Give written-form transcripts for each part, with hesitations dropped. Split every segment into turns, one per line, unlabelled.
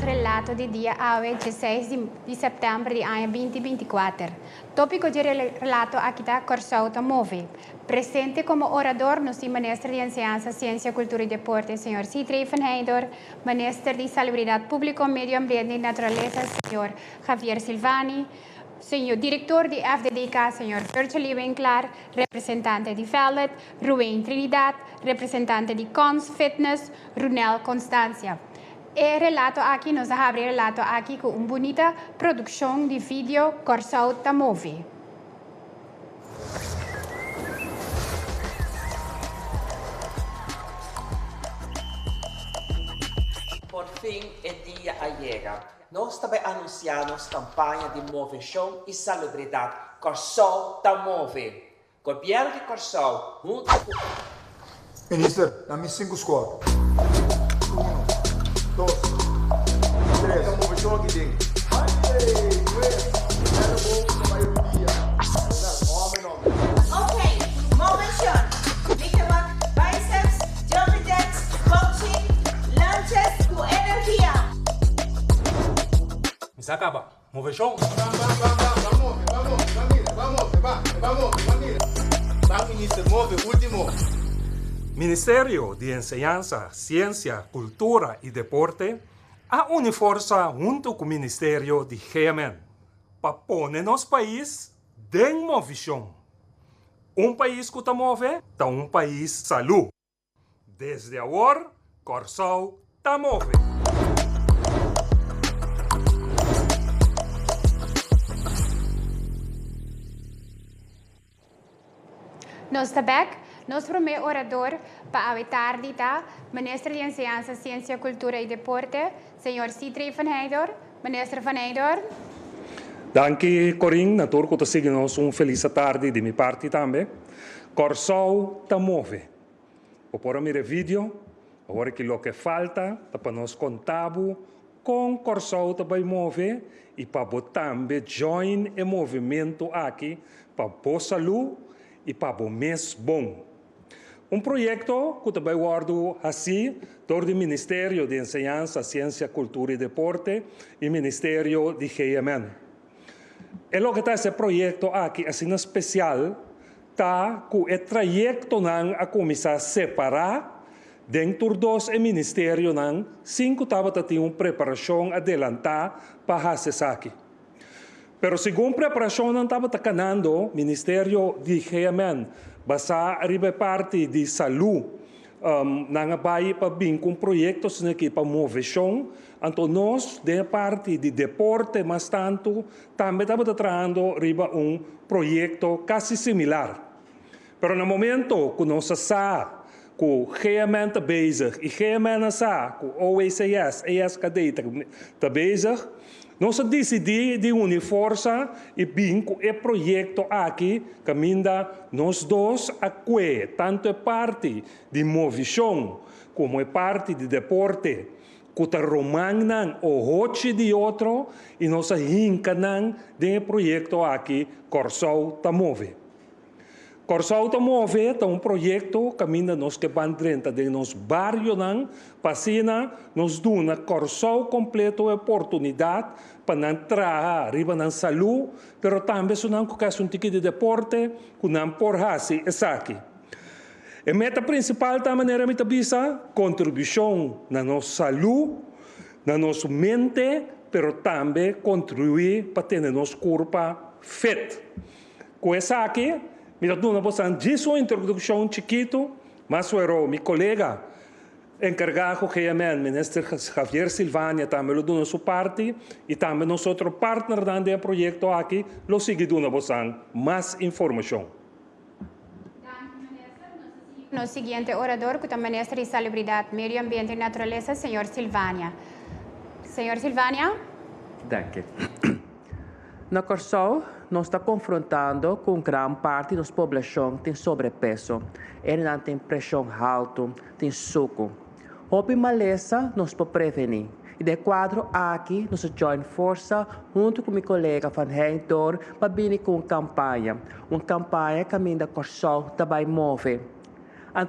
Relato di Dia ao 16 de setembro de ano 2024. Tópico de relato aqui está Kòrsou move. Presente como orador nos ministro de Enseñanza, Ciência, Cultura e Deporte, Sr. Citrey van Heijden, ministro de Salubridade Pública, Medio Ambiente e Natureza, Sr. Javier Silvani, Senhor Diretor de FDDK, Sr. Virtually Winkler, representante de Vellet, Ruin Trinidad, representante de Cons Fitness, Runel Constância. E relato aqui, nós abrimos relato aqui com uma bonita produção de vídeo Kòrsou move.
Por fim, o dia chega. Nós também anunciamos campanha de movição e salubridade. Kòrsou move. Governo de Kòrsou, junto com...
Minister, dá-me 5 scores. 1, 2, 3. Estamos no jogo aqui dentro.
Ok, movição. Bicama, bíceps, jumping jacks, coaching, lunges com energia.
Me acaba. Movição.
Vamos, ministro, move, último.
Ministério de Enseñanza, Ciência, Cultura e Deporte a une força junto com o Ministério de GMN para pôr nosso país em movição. País que está move, está país saúde. Desde agora, Kòrsou move.
Nós também, nosso primeiro orador para a tarde, tá? Ministro de Enseñanza, Ciência, Cultura e Deporte, Sr. Citrey van Heijden. Ministro van Heijden.
Danke, Corinne. Natuurlijk te zeggen ons feliz tarde de minha parte também. Kòrsou move. Por mire vídeo, agora que lo que falta, para nós contar com Kòrsou também move e para também join o movimento aqui para boa saúde e para o mês bom. Projeto que também guardo assim, do Ministério de Enseñanza, Ciência, Cultura e Deporte e Ministério de GMN. E lo que está esse projeto aqui, assim especial, está com o trajeto a começar a separar dentro dos ministérios, 5 estava tendo uma preparação adelantada para fazer isso aqui. Pero segundo preparação não estava canando, Ministério de GMN, basta arriba parte de saúde, não vai para vir com projetos aqui para movição, então nós, da parte de deporte, mas tanto, também estava trabalhando arriba projeto quase similar. Pero no momento que nós sabemos que o GMN está bezig, e GMN sabe que o OECS, ESKD está bezig, nós decidimos de unir força e vir com o projeto aqui, que nós dois aqui, tanto a parte de movição como a parte de deporte, que está romangnan o roche de outro, e nós hincanan de projeto aqui, Kòrsou move. Kòrsou move é projeto que nós que van dentro de nos barrio pasina nos duna Kòrsou completo a oportunidade para entrar arriba na saúde, pero também se não que um ticket de deporte, que não por hasi essa aqui. A meta principal da maneira me tabisa contribuição na nossa saúde, na nossa mente, pero também contribuir para ter nosso corpo fit. Com essa aqui, me dá uma introdução chiquito, Mas suero, mi colega, encargado que minister Javier Silvania também lo dona su parte e também nosotros partner del proyecto aquí lo sigue dando más información.
No siguiente orador, que também ministro de Salubridade, Medio Ambiente e Natureza, senhor Silvania. Senhor Silvania?
Danke. Na Kòrsou, nós estamos confrontando com grande parte da população que tem sobrepeso, ela tem pressão alta, tem suco. Houve maleza, nós podemos prevenir. E de quadro aqui, nós join força junto com meu colega Van Heitor para vir com uma campanha que a minha Kòrsou também move.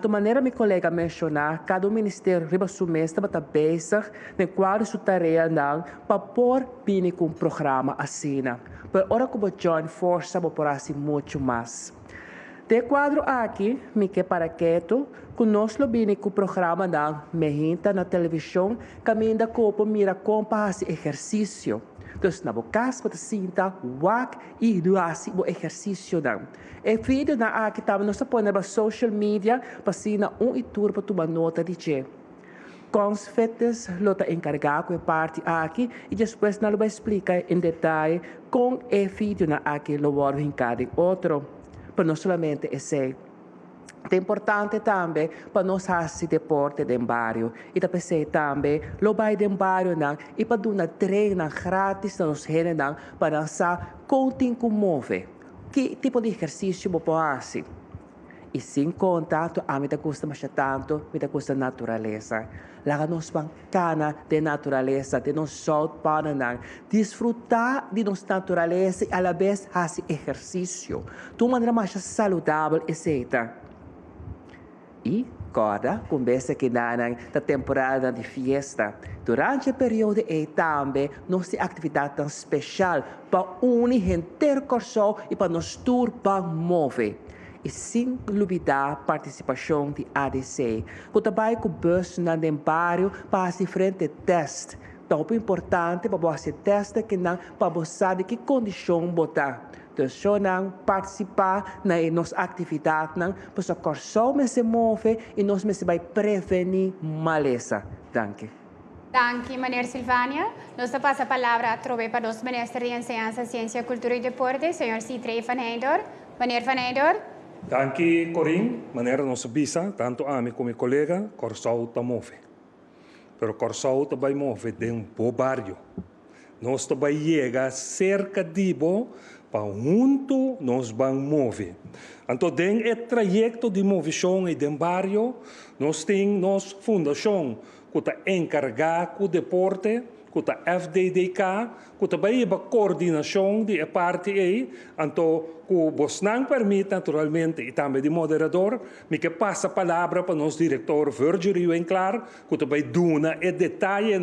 De maneira meu colega mencionar, cada ministério riba sumestre está bezig no quadro sua tarefa para pôr bem com um programa assim. Mas agora que eu join força, vou por assim muito mais. De quadro aqui, me que para quieto, que nós lo bem com o programa me hinta na televisão, caminho da copa mira como para esse exercício. Então, na boca, você sinta wak e do assim o exercício E vídeo na aqui também nós põe na social media para sina e tour para tomar nota de che. Com os fetes, lo tá encarregado com a parte aqui e depois nós vai explicar em detalhe com o vídeo na aqui lo vou encarregar outro. Para não somente esse. É importante também para nós fazer deporte de bairro. E também lo vai de bairro e para dar uma treina grátis para nós para dançar continue com move. Que tipo de exercício você pode fazer? E sem contato, a mim gosta mais tanto, me gosta natureza. Lá nós vamos cana de natureza, de nós sol para desfrutar de nossa natureza e a la vez fazer exercício. De uma maneira mais saudável e certa. E, agora, conversa que na temporada de festa. Durante o período e também, nós temos atividade tão especial para unir inteiro Kòrsou e para nos tour para mover. E sem duvidar a participação de ADC. Que também com o bus no bairro para diferentes testes. Então, é importante para você testar que não para você saber que condição botar. Então, só participar nas nossas atividades, para o Kòrsou se move e nós vai prevenir maleza. Danke.
Danke, meneer Silvania. Nós passamos a palavra para o ministro de Enseñanza, Ciência, Cultura e Deporte, senhor Citrey Van Heitor. Meneer Van Heitor?
Danke, Corinne. Maneira nossa bisa, tanto a mim como meu colega, Kòrsou está move. Pero Kòrsou também move de um barrio. Nós também chega cerca de para junto nós vamos mover. Então, dentro do trajeto de movição e de barrio, nós temos nossa fundação que está encarregada com o deporte, com a FDDK, que também é a coordenação de parte aí. Então, o Bosnan permite, naturalmente, e também de moderador, me que passa a palavra para o nosso diretor Virgílio Enclar, que também dona e detalhe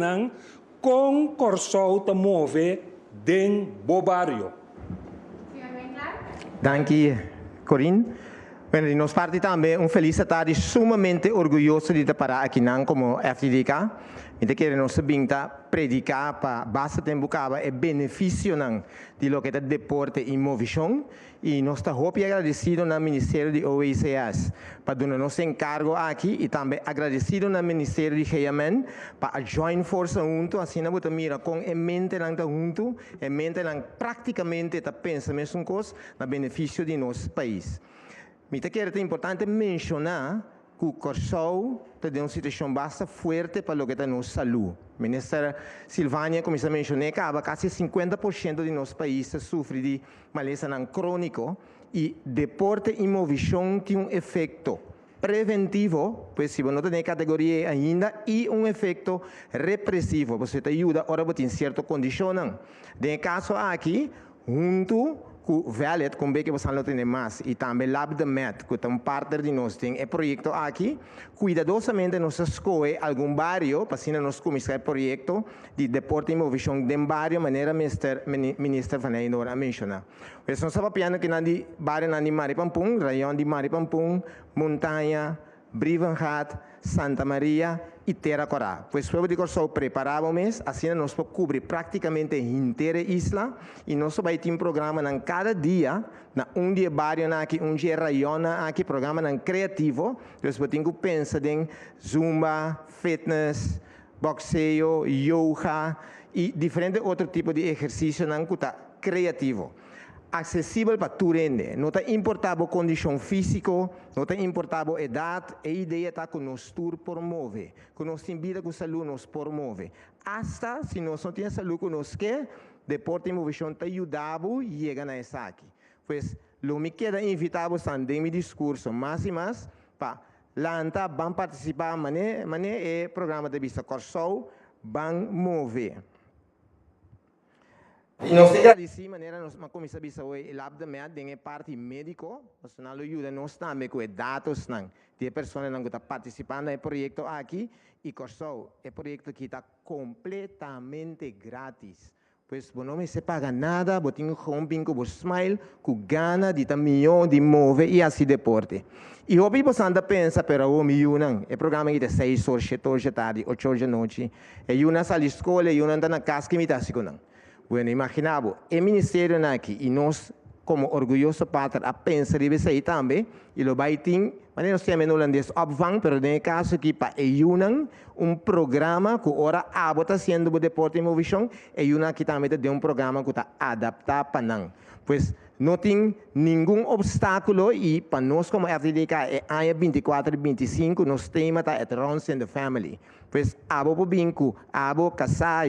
com Kòrsou te move dentro do barrio.
Danke, Corinne. Bueno, de nossa parte também, feliz tarde, sumamente orgulhoso de estar para aqui como FDDK. E que nós vinta predicar para basta tempo caba e benefício de lo que é deporte e movição. E nós estamos muito agradecidos no Ministério de OECS para dar nosso encargo aqui e também agradecidos no Ministério de GMN para join força junto, assim nós mira com em mente junto, em mente praticamente está pensando mesmo coisa no benefício de nosso país. Me que é importante mencionar que o Kòrsou tem uma situação bastante forte para o que é a nossa saúde. A ministra Silvania, como eu mencionei, quase 50% de nosso país sofre de maleza crônico e deporte e movição tem um efeito preventivo, pois se você não tem categoria ainda, e um efeito repressivo, você te ajuda a ter certa condição. No caso aqui, junto com o Valet, com o que você não tem mais, e também o Lab de Met, que é um partner de nós, tem um projeto aqui, cuidadosamente nós escolhemos algum bairro, para assim nós começamos o projeto de deporte e movição de bairro, maneira ministro Van Heitor a mencionar. Nós estamos sabendo que no bairro de Maripampum, região de Maripampum, montanha, Brivengat, Santa Maria e Terra Corá. Pois o povo de Kòrsou preparávamos, assim nós podemos cobrir praticamente inteira a isla e nós vamos ter um programa em cada dia, na dia barrio aqui, dia raiona aqui, programa criativo, nós podemos pensar em zumba, fitness, boxeo, yoga e diferentes outros tipos de exercício criativo. Acessível para todo mundo. Não está importado condição física, não está importado idade, a ideia está que nós promover, que nós invita com saúde nos promove. Hasta se nós não temos saúde conosco, deporte e movimento está ajudando a chegar a essa aqui. Pois, lo me queda invitado também meu discurso, mais e mais, para lá vão participar, mané programa de vista Kòrsou, vão mover. E nós temos de maneira nós começamos a ver o labdamento de parte médico, nós não ajuda nós também com dados de pessoas que estão participando no projeto aqui e Kòrsou, o projeto que está completamente grátis. Pois não se paga nada, você tem um bingo, você smile, com gana de milhão de mover e assim deporte. E o que você anda pensa, pero o milhão, o programa é de 6 horas, 7 horas da tarde, 8 horas da noite, e uma sai da escola e uma anda na casa que me está segurando. Bueno, imaginamos, o Ministério aqui, e nós, como orgulhoso pátria, a pensar de isso também, e o baiting, mas nós temos no holandês opvang, pero no caso aqui, para ayunar programa que ora abo está sendo o deporte e movimento, e aqui também tem programa que está adaptado para nós. Pois, não tem nenhum obstáculo, e para nós como FDDK, é ano 24 e 25, nós temos a Runs in the Family. Pois, abo por binco, abo casar,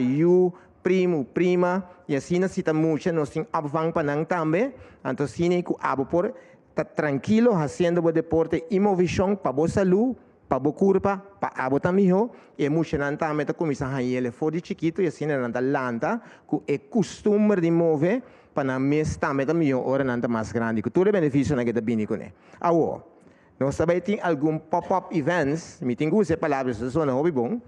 primo, prima, e assim nós estamos nós temos abvang para nós também, então assim que abo por estar tranquilo fazendo o deporte e movimento para a saúde, para a curva, para abo também, e muito nós também começamos a ele fora de chiquito e assim nós lanta que é costume de mover para nós também ora nós mais grande, que todo benefício nós temos com ele. Agora, nós também temos algum pop-up events, me tenho usado palavras da zona hobby bom.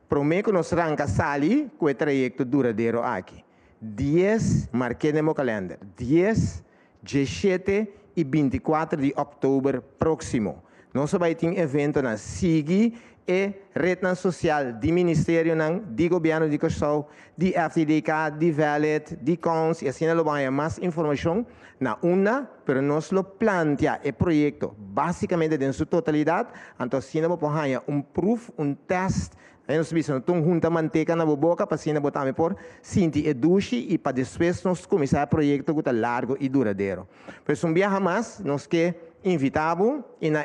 Prometo que nós arranca sali com o trajeto duradouro aqui. 10, marquei no meu calendário, 10, 17 e 24 de outubro próximo. Nós vamos ter um evento na SIGI e rede social do Ministério do Governo de Kòrsou, de FDDK, de Valet, de CONS, e assim nós vamos mais informação na UNA, pero nós lo plantea o projeto basicamente em sua totalidade, então assim nós vamos ter proof, test. Aí nós precisamos juntar manteiga na boca para assim botar por sentir eduche e para depois nós começar o projeto que está largo e duradouro. Pois viaja mais, nós que invitamos e na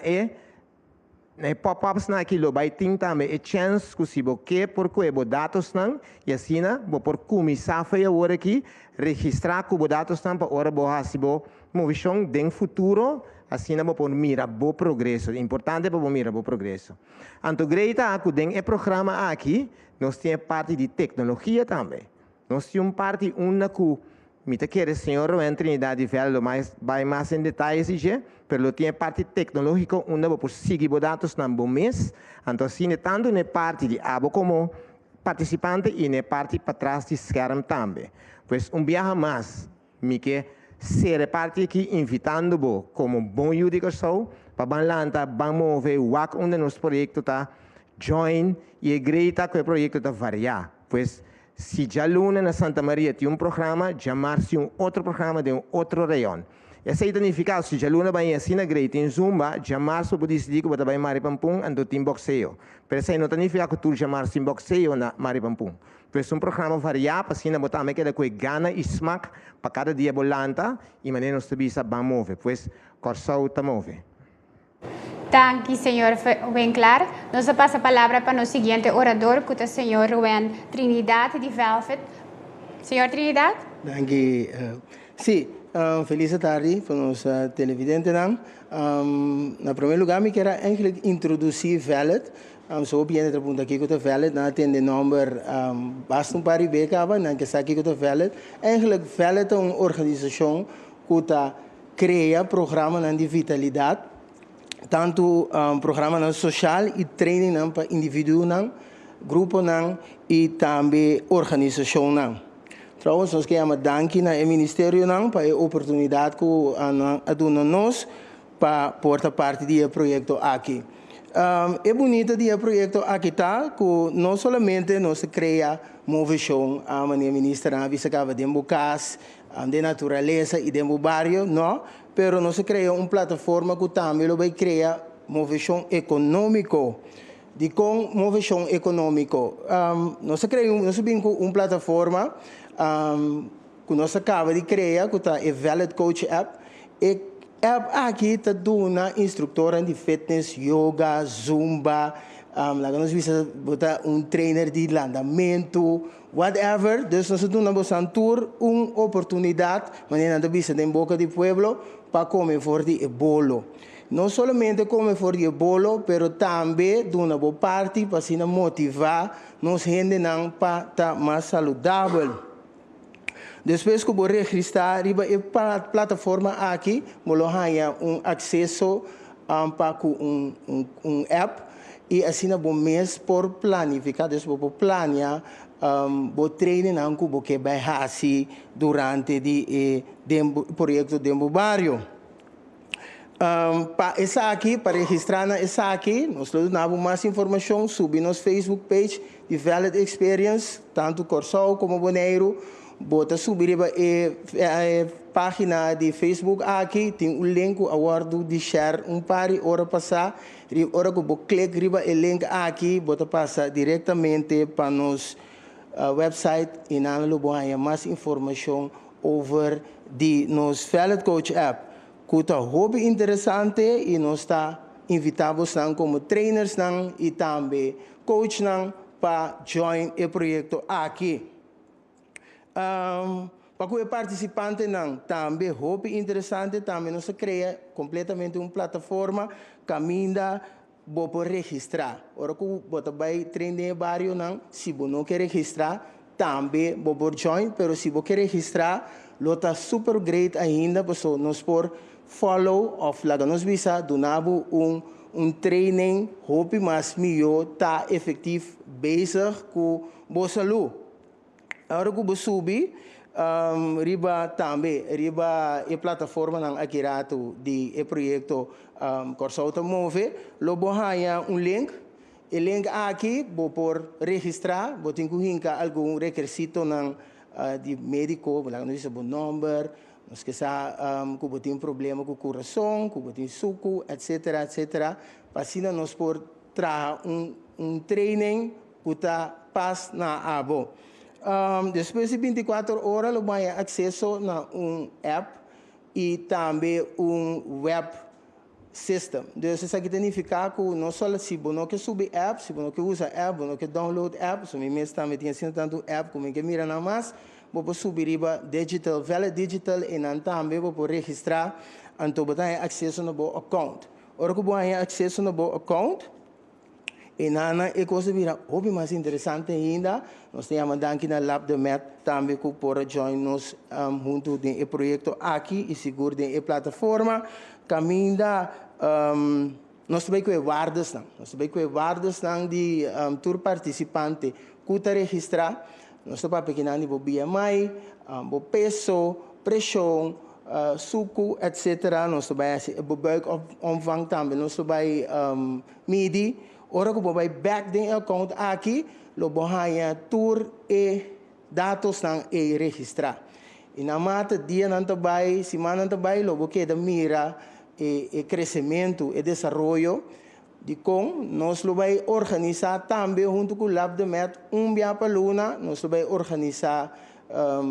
pop-ups naquilo vai ter também a chance que se você por que os dados não e assim vou por começar a fazer agora aqui registrar que os dados não para hora boa se bo movição do futuro. Assim nós vamos mirar o progresso. É importante para mirar o progresso. Então, greita que tem o programa aqui, nós temos parte de tecnologia também. Nós temos parte que me quer o senhor Trinidad de Velho vai mais em detalhes, mas tem parte tecnológica, onde vamos seguir os dados no bom mês. Então, assim, tanto na parte de abo como participante e na parte para trás de esquerda também. Pois, viaja mais, me quer ser parte aqui invitando-vos como bom de Kòrsou para banlanta, mover o onde nosso projeto está join e a greita que o projeto está variar. Pois se já luna na Santa Maria tem programa, chamar-se outro programa de outro região. Essa significa se já luna vai assim na greita em Zumba, chamar-se para decidir que vai para Maripampum ando tem boxeo. Mas isso não significa que tu chamar-se boxeo na Maripampum. Pois programa variar para assim botar me queda com gana e smack para cada dia bolanta e maneira nos bisa bem mover. Pois Kòrsou está mover.
Danke, senhor, bem claro. Nós passa a palavra para o seguinte orador, que é o senhor Trinidad de Velvet. Senhor Trinidad?
Danke. Sim, feliz tarde para os televidentes. Na primeiro lugar, eu quero eigenlijk introduzir Velvet. So bien de punta aqui com o Velvet, na tem de número basta para beca, na que está aqui com o Velvet. Eigenlijk Velvet é uma organização que está cria programa de vitalidade, tanto programa social e training para indivíduo, grupo e também organização. Trouwens, nós queremos danken ao Ministério para a oportunidade que a nós para portar parte do projeto aqui. É bonito o projeto aqui está, que não somente se cria movição, a maneira ministra avisa que vai democas, de natureza e de bairro, não, pero não se cria uma plataforma que também vai criar movição econômico. De com movição econômico, nós criamos uma plataforma que nós acaba de criar, que está a Valid Coach App. E app aqui está dando instrutora de fitness, yoga, zumba, nós vamos botar trainer de andamento, whatever. Dus nós damos a tour uma oportunidade, mas nós vamos em boca do pueblo para comer for de bolo. Não somente comer for de bolo, pero também de uma boa parte para se motivar nos gente para estar mais saudável. Depois que você registrar a plataforma aqui, você ganha acesso para app e assim bom mês por planificar, depois você planear o treino que você vai fazer durante o projeto de bairro. Para essa aqui, para registrar essa aqui, nós damos mais informação sobre nosso Facebook page de Valid Experience, tanto Kòrsou como Bonaire. Bota subir a página de Facebook aqui, tem um link aguardo de share par hora passar, hora que você clica o link aqui, bota passa diretamente para nos website e não lhe mais informação over de nos Valid Coach App. Que está hobby interessante e nós está invitados como trainers e também coach para join o projeto aqui. Para que o participante também hobby interessante, também nós cria completamente uma plataforma caminha para registrar. Ora que você vai treinar bairro se você não quer registrar, também você join, mas se você quer registrar, está super great ainda, porque nós por follow of laga nos visa donavo training hope mas melhor tá efetivo bezig com boa saúde. Agora que você subir riba também riba a plataforma aqui rato de projeto Kòrsou te move lo bohaya link o link aqui vou por registrar vou ter que algum requisito de médico lá não diz o número. Nós que que tem problema com o coração, que tem suco, etc, etc. Para assim nós por trazer training que está paz na abo. Depois de 24 horas, eu vai acesso a app e também web system. Então, isso significa que não só se você quer subir app, se você usa app, você quer download app, se você também tem assim tanto app como que mira na mais. Vou subir digital, valid digital e também vou registrar então vou ter acesso no meu account. Ora que vou ter acesso no meu account e nana é coisa vira hobby mais interessante ainda. Nós temos aqui na Lab de Met também que por join nos junto do projeto aqui e seguro da plataforma caminha nós também com guardas de tour participante que está registrar. Nós estamos pequenando o BMI, o peso, pressão, suco, etc. Nós estamos o buikomvang também. Nós estamos medir. Ora que vai back the account aqui, lo bohaya tour e dados e registrar. E na mata dia não trabalha, semana não trabalha, lo que da mira e crescimento e desenvolvimento. De com nós vamos organizar também junto com o Lab de Met dia para luna nós vamos organizar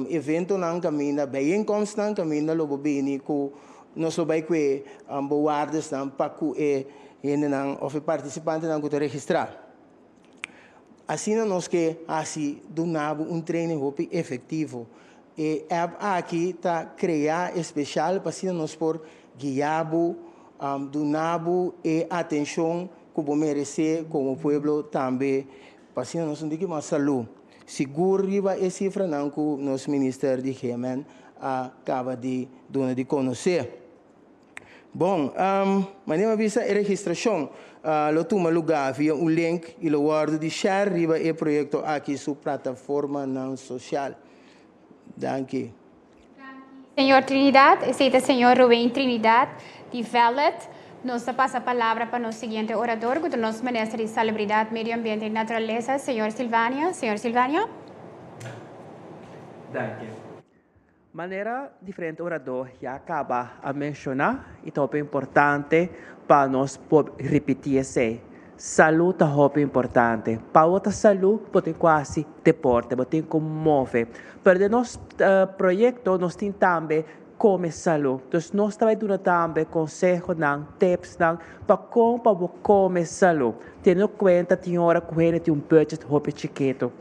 evento na caminha bem inkomsten na caminha lobo bem com nós vamos que bewaardes para que of participantes que registrar assim nós que assim donamos treino efetivo e app aqui está criar especial para assim nós por guiabo donavo e atenção que vou merecer como pueblo também para assim nós não mais saúde seguro riba e cifra não que nosso ministério de Yemen acaba de conhecer. Bom, maneira visa a registração lo toma lugar via link e lo guardo de share riba e projeto aqui sua plataforma não social. Danke.
Senhor Trinidad, aceita Senhor Rubén Trinidad de Valid Nos pasa a palavra para o seguinte orador, o nosso ministro de Salubridade, Meio Ambiente e Natureza, senhor Silvânia. Senhor Silvânia.
Danke. Maneira diferente orador já acaba a mencionar e também importante para nós repetir esse. Saúde é importante. Para outra saúde, pode quase deporte, pode comove. Para nosso projeto, nós temos também como saúde. Então, nós trabalhamos também conselhos, tips, para como comer saúde. Tendo em conta, tem hora que tem budget muito chiquito.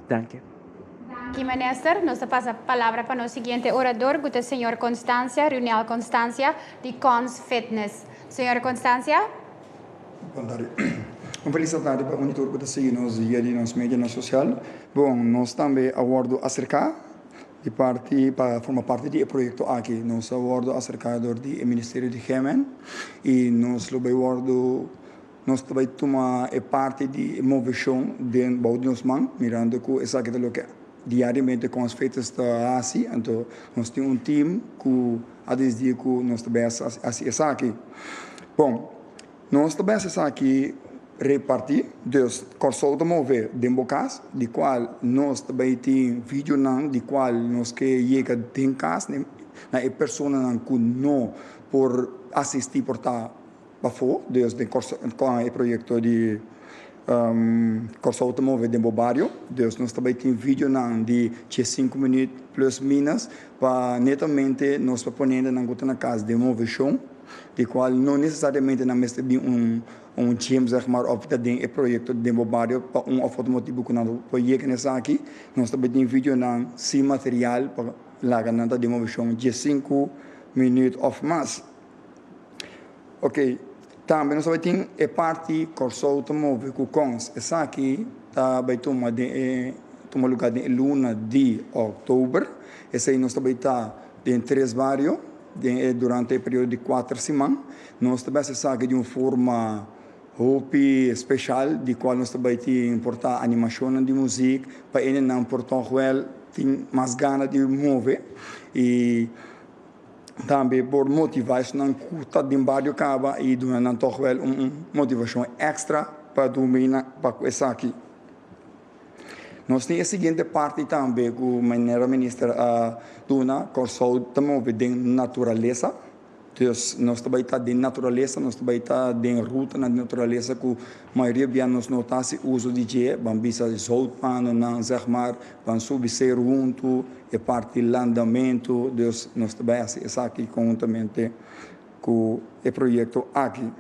Danke.
Aqui, ministro, nos passa a palavra para o seguinte orador, o senhor Constância, Reunião Constância, de Cons Fitness. Senhora Constância.
Boa tarde. Uma feliz tarde para o monitor que está seguindo nos dias de nossa mídia social. Bom, nós também abordo acerca de parte para formar parte do projeto aqui. Nós abordo acerca do Ministério de Gemen e nós abordo nós também tomar parte de movição de Baudinhos Man, mirando que essa que é que diariamente com as feitas da ASI, então nós temos um time que a desde que nós também essa aqui. Bom, nós também essa aqui repartir dos Kòrsou mover de bocas, de qual nós também tem vídeo não, de qual nós que chega em casa, na pessoa não que não por assistir por estar para fora, desde com o projeto de Kòrsou mover de bobario, Deus nós também tem vídeo não de 5 minutos plus minus para netamente nós para poner na casa de movição, de qual não necessariamente não é time zeg maar of dat ding projeto de bobario para of outro motivo que não pode nessa aqui nós também tem vídeo não sem material para lá ganhando de movição de 5 minutos of mais. Ok, também nós também tem a parte Kòrsou move com cons essa aqui tá vai tomar lugar de luna de outubro essa aí nós também tá em 3 vários durante o período de 4 semanas nós também se sabe de uma forma hobby especial, de qual nós também temos importar animação de música, para ele não Portugal tem mais ganas de mover e também por motivar isso não curta de barrio acaba e do não Portugal motivação extra para dominar para essa aqui. Nós temos a seguinte parte também que o ministra dona Kòrsou também de natureza. Dus nós também está de natureza, nós também está de ruta na natureza que a maioria de nós notasse o uso de gê, bambisa de solpano, não zeg maar, van subir junto, e parte de andamento, dus nós também essa aqui conjuntamente com o projeto aqui.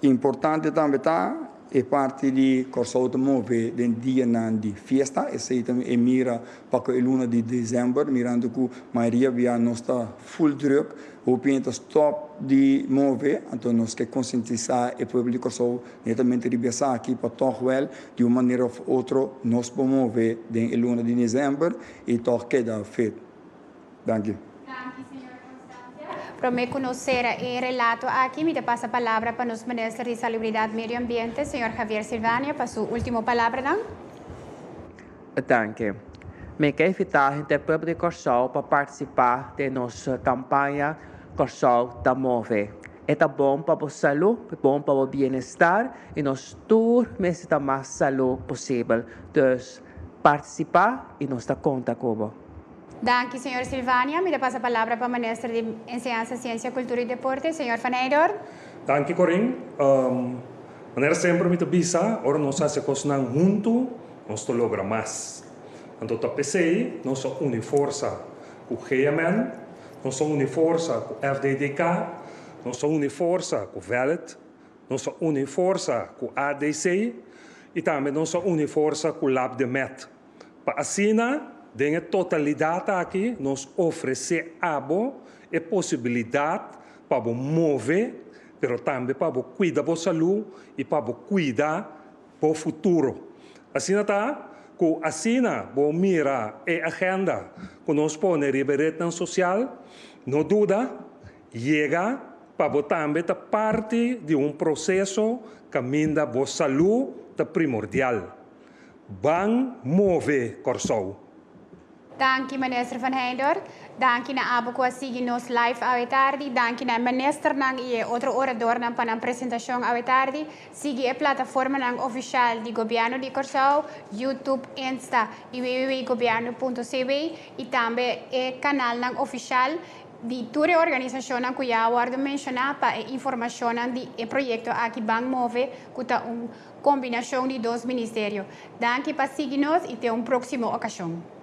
Importante também está e parte de Kòrsou move de dia de festa, esse aí também mira para a luna de dezembro, mirando que a maioria via não está full druk, o pinto stop de mover, então nós que conscientizar o povo de Kòrsou, netamente regressar aqui para Portugal, de uma maneira ou outra, nós podemos mover de luna de dezembro e toch queda feito. Danke.
Para me conhecer o relato aqui, me passa a palavra para o ministro de Salubridade e Meio Ambiente, senhor Javier Silvânia, para a sua última palavra, não?
Danke. Me quero invitar o povo de Kòrsou para participar da nossa campanha Kòrsou move. É bom para a saúde, é bom para o bem-estar e nós todos necessitamos mais saúde possível. Então, participar e nós conta com
Danke, senhor Silvânia. Me passa a palavra para o ministro de Enseñanza, Ciência, Cultura e Deporte, senhor Faneidor.
Danke, Corinne. Maneira sempre me avisa, ora nós fazemos junto, nós logramos mais. Então, eu pensei, nós somos uma força com o GMN, nós somos uma força com o FDDK, nós somos uma força com o VELET, nós somos uma força com o ADC e também nós somos uma força com o Lab de MET. Para assim, de totalidade aqui, nós oferecemos a possibilidade para mover, mas também para cuidar da saúde e para cuidar do futuro. Assim está, com assim, vamos mirar a agenda que nós põe na social, não dúvida, chega para também estar parte de processo que minda a saúde primordial. Vamos mover Kòrsou.
Danke, minister Van Heindor. Danke na abo ko sige nos live awe tarde. Danke na minister nang e outro orador nang panang presentação awe tarde. Sige a plataforma nang oficial di governo di Kòrsou, YouTube, Insta e www.governo.cw e também e canal nang oficial di tutte organizzazioni nang kuya wardo mencionar pa e informação di e proyecto aqui bang move kuta combinação de dois ministérios. Danke pa sige nos e até próxima ocasião.